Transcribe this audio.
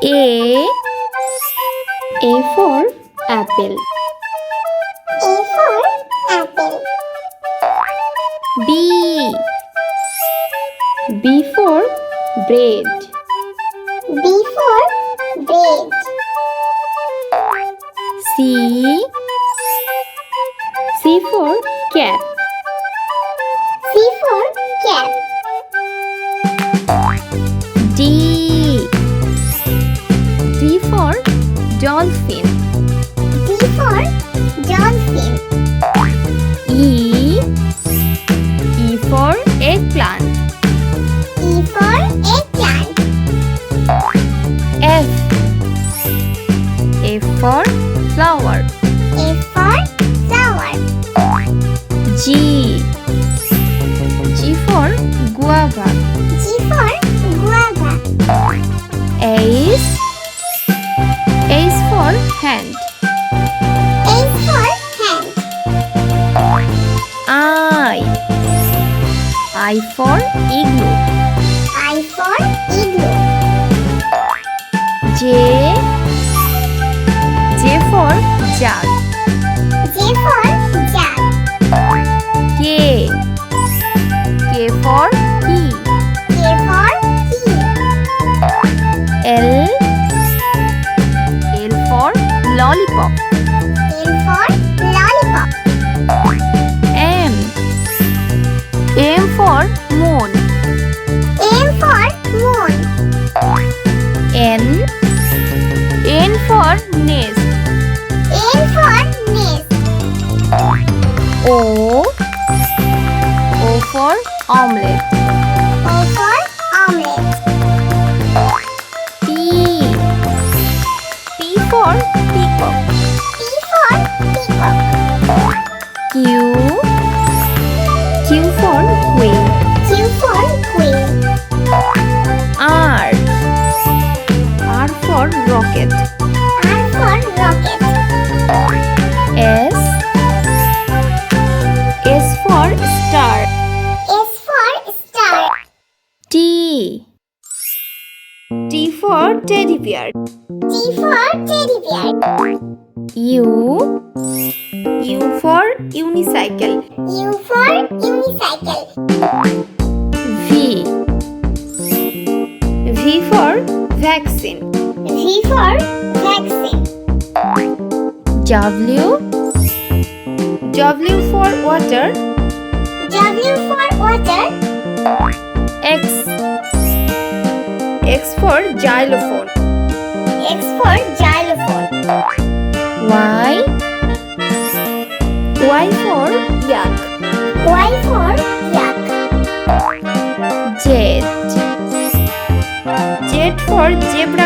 A for apple. A for apple. B for bread. B for bread. C for cap. C for cap. D for dolphin. D for dolphin. E for eggplant. E for eggplant. F for flower. F for flower. G for guava. G for guava. H for hand. H for hand. I for igloo. I for igloo. J for jug. J for jug. K for key. K for key. L for lollipop. L for lollipop. M for moon. M for moon. N for nest. N for nest. O for omelette. O for omelette. P for peacock. P for peacock. Q for queen. Q for queen. R for rocket. R for rocket. S for star. S for star. T for teddy bear. T for teddy bear. U for unicycle. U for unicycle. V for vaccine. V for vaccine. W for water. W for water. X for xylophone. X for xylophone. Y for yak. Y for yak. Z for zebra